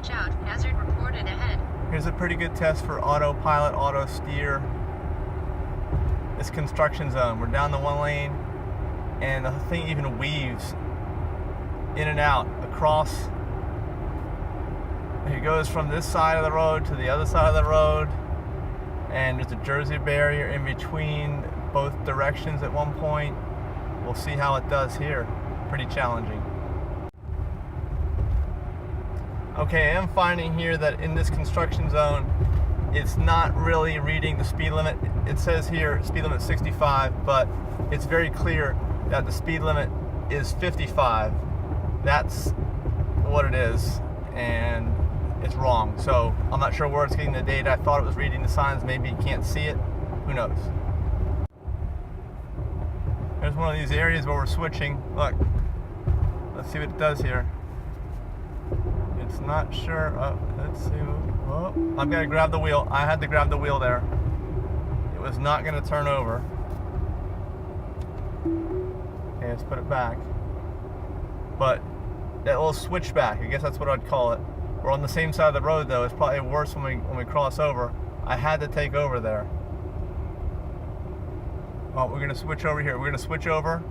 Watch out, hazard reported ahead. Here's a pretty good test for AutoPilot, AutoSteer. This construction zone. We're down the one lane, and the thing even weaves in and out across. It goes from this side of the road to the other side of the road, and there's a Jersey barrier in between both directions at one point. We'll see how it does here. Pretty challenging. Okay, I am finding here that in this construction zone, it's not really reading the speed limit. It says here speed limit 65, but it's very clear that the speed limit is 55. That's what it is, and it's wrong. So I'm not sure where it's getting the data. I thought it was reading the signs. Maybe you can't see it. Who knows? There's one of these areas where we're switching. Look, let's see what it does here. It's not sure. Oh, let's see. Oh, I've got to grab the wheel. I had to grab the wheel there. It was not going to turn over. Okay, let's put it back. But that little switchback, I guess that's what I'd call it. We're on the same side of the road, though. It's probably worse when we cross over. I had to take over there. Oh, we're going to switch over here. We're going to switch over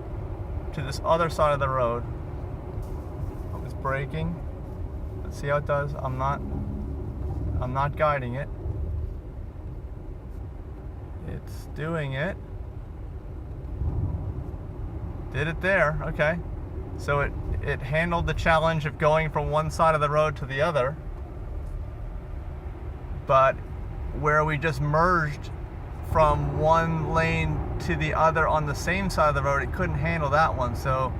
to this other side of the road. It's braking. Let's see how it does. I'm not guiding it. It's doing it. Did it there. Okay. So it handled the challenge of going from one side of the road to the other. But where we just merged from one lane to the other on the same side of the road, it couldn't handle that one. So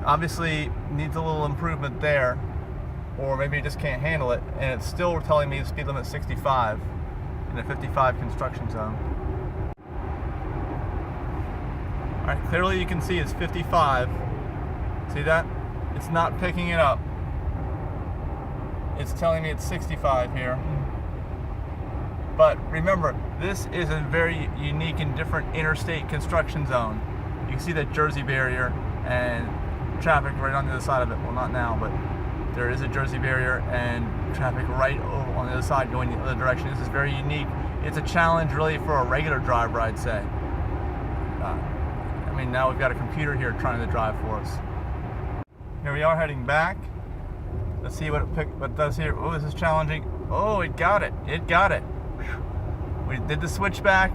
obviously needs a little improvement there, or maybe it just can't handle it, and it's still telling me the speed limit 65 in a 55 construction zone. All right, clearly you can see it's 55. See that? It's not picking it up. It's telling me it's 65 here. But remember, this is a very unique and different interstate construction zone. You can see that Jersey barrier and traffic right on the other side of it. Well, not now, but there is a Jersey barrier and traffic right over on the other side going the other direction. This is very unique. It's a challenge really for a regular driver, I'd say. I mean, now we've got a computer here trying to drive for us. Here we are heading back. Let's see what it does here. Oh, this is challenging. Oh, it got it. It got it. We did the switchback.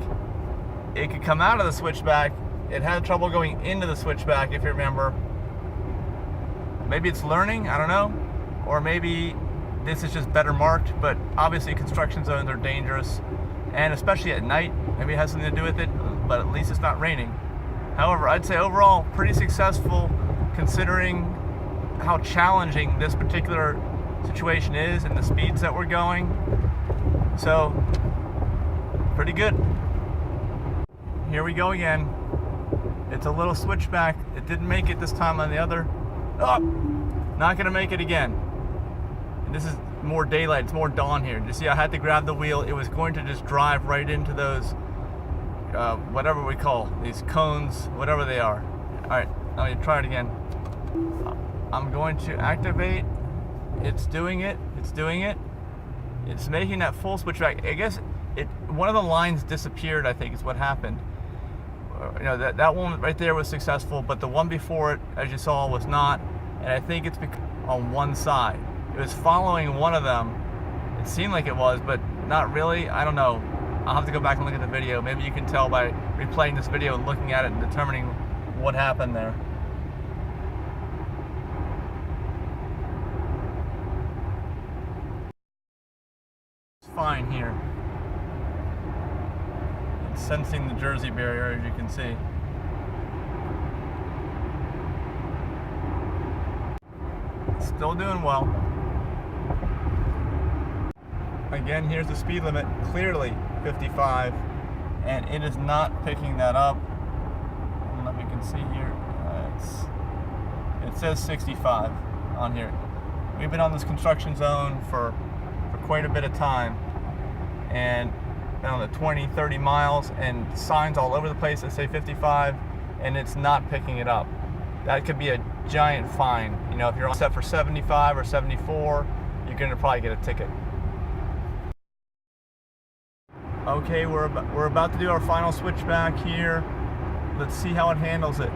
It could come out of the switchback. It had trouble going into the switchback, if you remember. Maybe it's learning, I don't know. Or maybe this is just better marked, but obviously construction zones are dangerous. And especially at night, maybe it has something to do with it, but at least it's not raining. However, I'd say overall, pretty successful considering how challenging this particular situation is and the speeds that we're going. So, pretty good. Here we go again. It's a little switchback. It didn't make it this time on the other. Oh, not gonna make it again. And this is more daylight, it's more dawn here. You see, I had to grab the wheel. It was going to just drive right into those, whatever we call these cones, whatever they are. All right, let me try it again. I'm going to activate. It's doing it. It's doing it. It's making that full switchback. I guess one of the lines disappeared, I think is what happened. You know, that one right there was successful, but the one before it, as you saw, was not. And I think it's on one side. It was following one of them. It seemed like it was, but not really. I don't know. I'll have to go back and look at the video. Maybe you can tell by replaying this video and looking at it and determining what happened there. Fine here. It's sensing the Jersey barrier, as you can see. It's still doing well. Again, here's the speed limit, clearly 55, and it is not picking that up. I don't know if you can see here. It says 65 on here. We've been on this construction zone for quite a bit of time, and on the 20, 30 miles, and signs all over the place that say 55, and it's not picking it up. That could be a giant fine. You know, if you're set for 75 or 74, you you're gonna probably get a ticket. Okay, we're about to do our final switchback here. Let's see how it handles it.